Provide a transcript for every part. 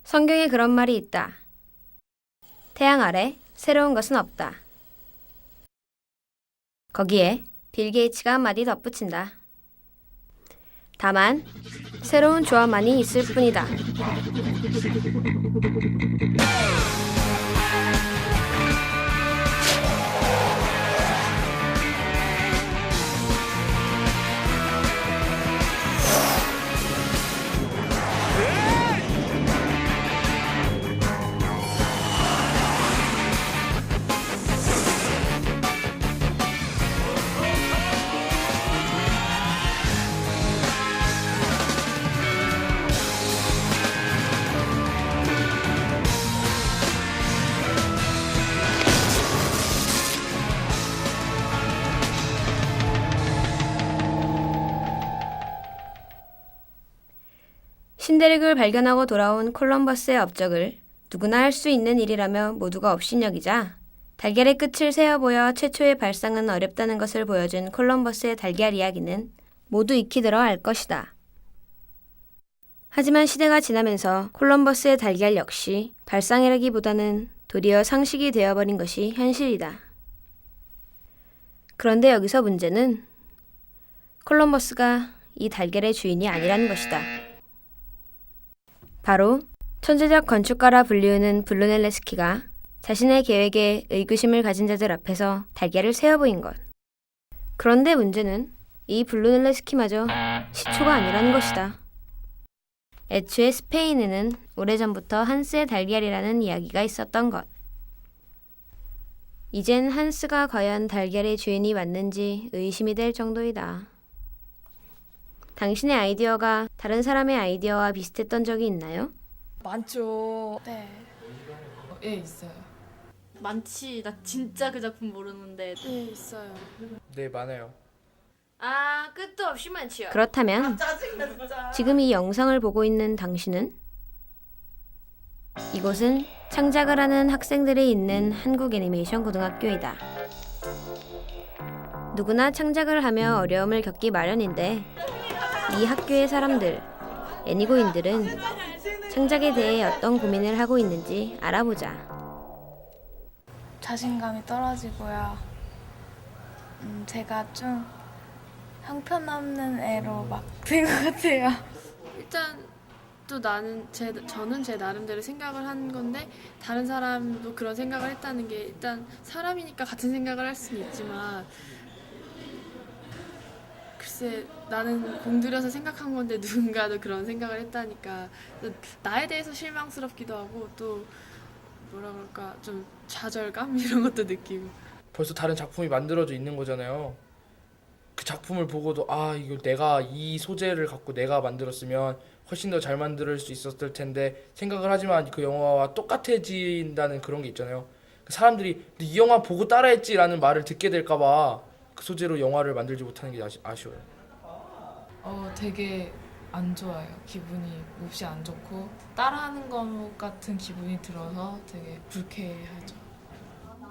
성경에 그런 말이 있다. 태양 아래 새로운 것은 없다. 거기에 빌 게이츠가 한마디 덧붙인다. 다만 새로운 조합만이 있을 뿐이다. 신대륙을 발견하고 돌아온 콜럼버스의 업적을 누구나 할 수 있는 일이라며 모두가 업신여기자 달걀의 끝을 세어보여 최초의 발상은 어렵다는 것을 보여준 콜럼버스의 달걀 이야기는 모두 익히 들어 알 것이다. 하지만 시대가 지나면서 콜럼버스의 달걀 역시 발상이라기보다는 도리어 상식이 되어버린 것이 현실이다. 그런데 여기서 문제는 콜럼버스가 이 달걀의 주인이 아니라는 것이다. 바로 천재적 건축가라 불리우는 브루넬레스키가 자신의 계획에 의구심을 가진 자들 앞에서 달걀을 세어보인 것. 그런데 문제는 이 브루넬레스키마저 시초가 아니라는 것이다. 애초에 스페인에는 오래전부터 한스의 달걀이라는 이야기가 있었던 것. 이젠 한스가 과연 달걀의 주인이 맞는지 의심이 될 정도이다. 당신의 아이디어가 다른 사람의 아이디어와 비슷했던 적이 있나요? 많죠. 네. 예, 있어요. 많지. 나 진짜 그 작품 모르는데. 예, 있어요. 네, 많아요. 아, 끝도 없이 많지요. 그렇다면 지금 이 영상을 보고 있는 당신은? 이곳은 창작을 하는 학생들이 있는 한국 애니메이션 고등학교이다. 누구나 창작을 하며 어려움을 겪기 마련인데 이 학교의 사람들, 애니고인들은 창작에 대해 어떤 고민을 하고 있는지 알아보자. 자신감이 떨어지고요. 제가 좀 형편없는 애로 막 된 것 같아요. 일단 또 저는 제 나름대로 생각을 한 건데 다른 사람도 그런 생각을 했다는 게 일단 사람이니까 같은 생각을 할 수는 있지만 글쎄 나는 공들여서 생각한 건데 누군가도 그런 생각을 했다니까 나에 대해서 실망스럽기도 하고 또 뭐라 그럴까 좀 좌절감 이런 것도 느끼고 벌써 다른 작품이 만들어져 있는 거잖아요. 그 작품을 보고도 이거 내가 이 소재를 갖고 내가 만들었으면 훨씬 더 잘 만들 수 있었을 텐데 생각을 하지만 그 영화와 똑같아진다는 그런 게 있잖아요. 그 사람들이 이 영화 보고 따라했지라는 말을 듣게 될까 봐 그 소재로 영화를 만들지 못하는 게 아쉬워요. 되게 안 좋아요. 기분이 몹시 안 좋고 따라하는 것 같은 기분이 들어서 되게 불쾌하죠.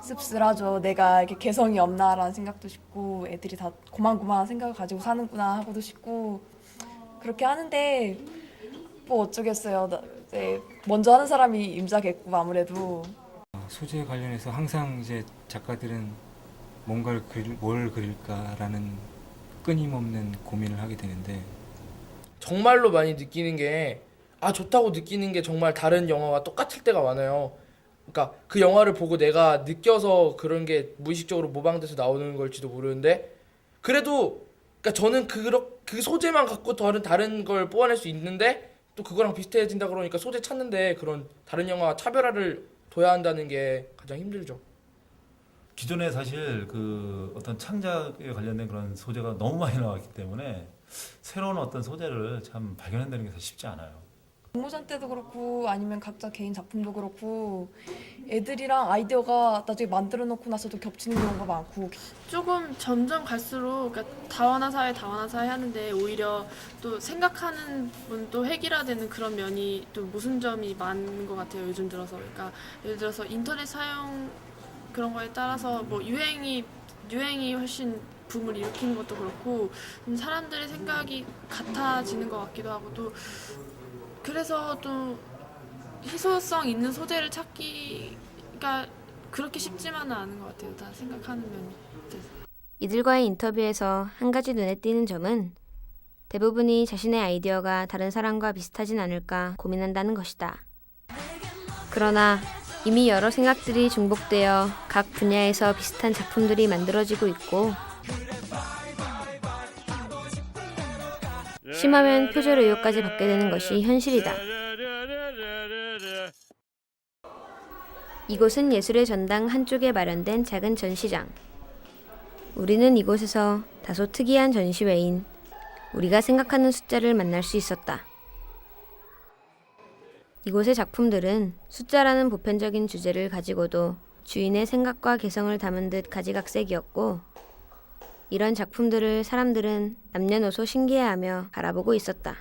씁쓸하죠. 내가 이렇게 개성이 없나라는 생각도 싶고 애들이 다 고만고만한 생각을 가지고 사는구나 하고도 싶고 그렇게 하는데 뭐 어쩌겠어요. 먼저 하는 사람이 임자겠고 아무래도. 소재 관련해서 항상 이제 작가들은 뭔가를 뭘 그릴까라는 끊임없는 고민을 하게 되는데 정말로 많이 느끼는 게 좋다고 느끼는 게 정말 다른 영화와 똑같을 때가 많아요. 그러니까 그 영화를 보고 내가 느껴서 그런 게 무의식적으로 모방돼서 나오는 걸지도 모르는데 그래도 그러니까 저는 그 소재만 갖고 다른 걸 뽑아낼 수 있는데 또 그거랑 비슷해진다 그러니까 소재 찾는데 그런 다른 영화와 차별화를 둬야 한다는 게 가장 힘들죠. 기존에 사실 그 어떤 창작에 관련된 그런 소재가 너무 많이 나왔기 때문에 새로운 어떤 소재를 참 발견한다는 게 사실 쉽지 않아요. 공모전 때도 그렇고 아니면 각자 개인 작품도 그렇고 애들이랑 아이디어가 나중에 만들어 놓고 나서도 겹치는 경우가 많고 조금 점점 갈수록 그러니까 다원화 사회 하는데 오히려 또 생각하는 부분도 획일화되는 그런 면이 또 모순점이 많은 것 같아요. 요즘 들어서 그러니까 예를 들어서 인터넷 사용 그런 거에 따라서 뭐 유행이 훨씬 붐을 일으키는 것도 그렇고 사람들의 생각이 같아지는 것 같기도 하고 또 그래서 또 희소성 있는 소재를 찾기가 그렇게 쉽지만은 않은 것 같아요. 다 생각하는 면이. 이들과의 인터뷰에서 한 가지 눈에 띄는 점은 대부분이 자신의 아이디어가 다른 사람과 비슷하진 않을까 고민한다는 것이다. 그러나 이미 여러 생각들이 중복되어 각 분야에서 비슷한 작품들이 만들어지고 있고, 심하면 표절 의혹까지 받게 되는 것이 현실이다. 이곳은 예술의 전당 한쪽에 마련된 작은 전시장. 우리는 이곳에서 다소 특이한 전시회인 우리가 생각하는 숫자를 만날 수 있었다. 이곳의 작품들은 숫자라는 보편적인 주제를 가지고도 주인의 생각과 개성을 담은 듯 가지각색이었고, 이런 작품들을 사람들은 남녀노소 신기해하며 바라보고 있었다.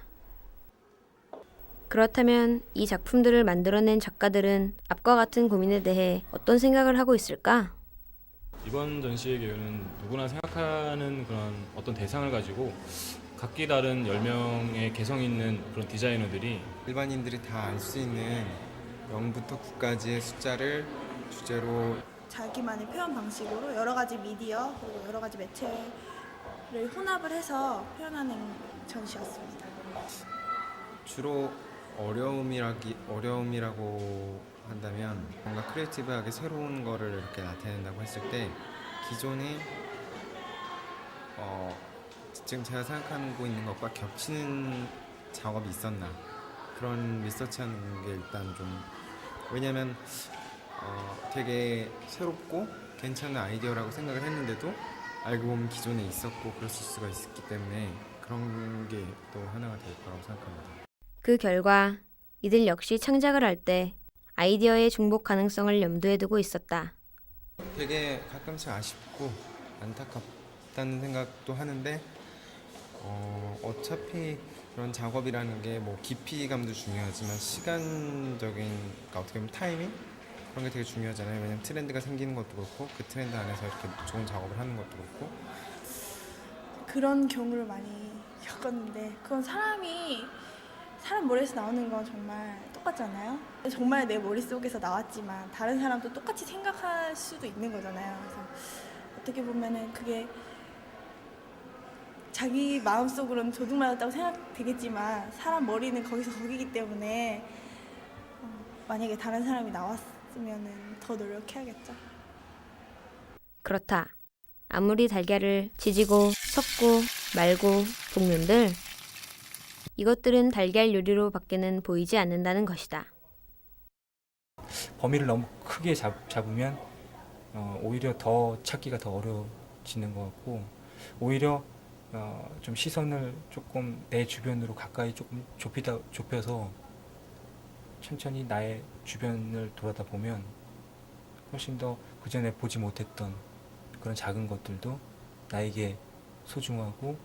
그렇다면 이 작품들을 만들어낸 작가들은 앞과 같은 고민에 대해 어떤 생각을 하고 있을까? 이번 전시의 계획은 누구나 생각하는 그런 어떤 대상을 가지고 각기 다른 10명의 개성 있는 그런 디자이너들이 일반인들이 다 알 수 있는 0부터 9까지의 숫자를 주제로 자기만의 표현 방식으로 여러 가지 미디어 그리고 여러 가지 매체를 혼합을 해서 표현하는 전시였습니다. 주로 어려움이라고 한다면 뭔가 크리에이티브하게 새로운 거를 이렇게 나타낸다고 했을 때 기존에 지금 제가 생각하고 있는 것과 겹치는 작업이 있었나 그런 리서치하는 게 일단 좀 왜냐면 되게 새롭고 괜찮은 아이디어라고 생각을 했는데도 알고 보면 기존에 있었고 그랬을 수가 있기 때문에 그런 게 또 하나가 될 거라고 생각합니다. 그 결과 이들 역시 창작을 할 때 아이디어의 중복 가능성을 염두에 두고 있었다. 되게 가끔씩 아쉽고 안타깝다는 생각도 하는데 어차피 그런 작업이라는 게 뭐 깊이감도 중요하지만 시간적인 그러니까 어떻게 보면 타이밍 그런 게 되게 중요하잖아요. 왜냐면 트렌드가 생기는 것도 그렇고 그 트렌드 안에서 이렇게 좋은 작업을 하는 것도 그렇고 그런 경우를 많이 겪었는데 그건 사람 머리에서 나오는 건 정말 똑같잖아요. 정말 내 머릿속에서 나왔지만 다른 사람도 똑같이 생각할 수도 있는 거잖아요. 그래서 어떻게 보면은 그게 자기 마음속으로는 도둑맞았다고 생각되겠지만 사람 머리는 거기서 거기기 때문에 만약에 다른 사람이 나왔으면은 더 노력해야겠죠. 그렇다. 아무리 달걀을 지지고 섞고 말고 볶는들 이것들은 달걀 요리로 밖에는 보이지 않는다는 것이다. 범위를 너무 크게 잡으면 오히려 더 찾기가 더 어려워지는 것 같고 오히려 좀 시선을 조금 내 주변으로 가까이 조금 좁혀서 천천히 나의 주변을 돌아다 보면 훨씬 더 그전에 보지 못했던 그런 작은 것들도 나에게 소중하고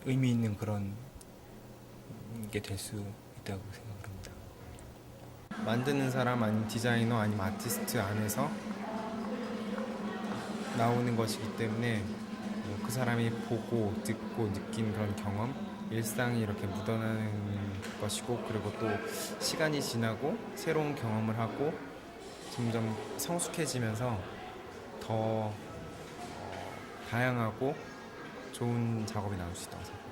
의미 있는 그런 게 될 수 있다고 생각합니다. 만드는 사람 아니면 디자이너 아니면 아티스트 안에서 나오는 것이기 때문에 그 사람이 보고 듣고 느낀 그런 경험 일상이 이렇게 묻어나는 것이고 그리고 또 시간이 지나고 새로운 경험을 하고 점점 성숙해지면서 더 다양하고 좋은 작업이 나올 수 있다고 생각합니다.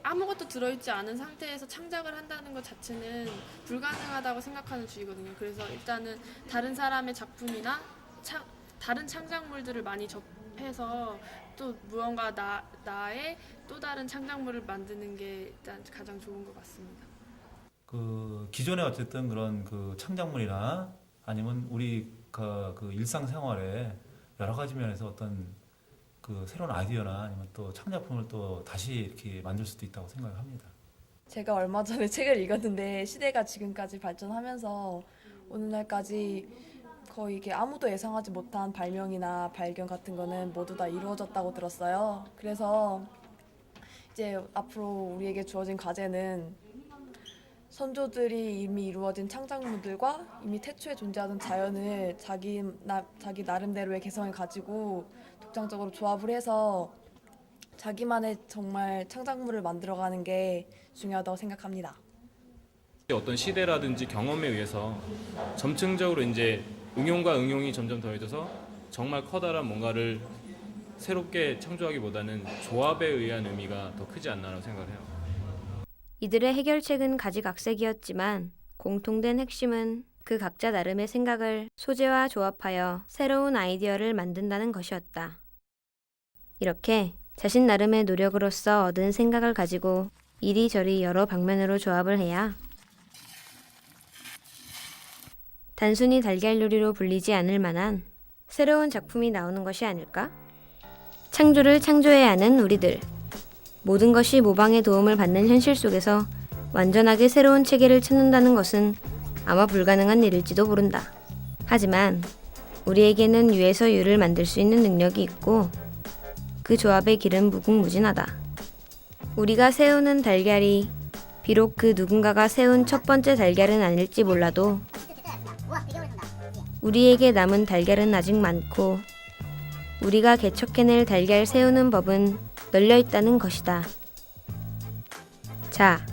아무것도 들어있지 않은 상태에서 창작을 한다는 것 자체는 불가능하다고 생각하는 주의거든요. 그래서 일단은 다른 사람의 작품이나 다른 창작물들을 많이 접해서 또 무언가 나의 또 다른 창작물을 만드는 게 일단 가장 좋은 것 같습니다. 그 기존에 어쨌든 그런 그 창작물이나 아니면 우리 그 일상생활에 여러 가지 면에서 어떤 그 새로운 아이디어나 아니면 또 창작품을 또 다시 이렇게 만들 수도 있다고 생각합니다. 제가 얼마 전에 책을 읽었는데 시대가 지금까지 발전하면서 오늘날까지 거의 이게 아무도 예상하지 못한 발명이나 발견 같은 거는 모두 다 이루어졌다고 들었어요. 그래서 이제 앞으로 우리에게 주어진 과제는 선조들이 이미 이루어진 창작물들과 이미 태초에 존재하던 자연을 자기 나름대로의 개성을 가지고 독창적으로 조합을 해서 자기만의 정말 창작물을 만들어가는 게 중요하다고 생각합니다. 어떤 시대라든지 경험에 의해서 점층적으로 이제 응용과 응용이 점점 더해져서 정말 커다란 뭔가를 새롭게 창조하기보다는 조합에 의한 의미가 더 크지 않나라고 생각을 해요. 이들의 해결책은 가지각색이었지만 공통된 핵심은 그 각자 나름의 생각을 소재와 조합하여 새로운 아이디어를 만든다는 것이었다. 이렇게 자신 나름의 노력으로서 얻은 생각을 가지고 이리저리 여러 방면으로 조합을 해야 단순히 달걀요리로 불리지 않을 만한 새로운 작품이 나오는 것이 아닐까? 창조를 창조해야 하는 우리들. 모든 것이 모방의 도움을 받는 현실 속에서 완전하게 새로운 체계를 찾는다는 것은 아마 불가능한 일일지도 모른다. 하지만 우리에게는 유에서 유를 만들 수 있는 능력이 있고 그 조합의 길은 무궁무진하다. 우리가 세우는 달걀이 비록 그 누군가가 세운 첫 번째 달걀은 아닐지 몰라도 우리에게 남은 달걀은 아직 많고 우리가 개척해낼 달걀 세우는 법은 널려 있다는 것이다. 자,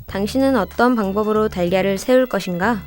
당신은 어떤 방법으로 달걀을 세울 것인가?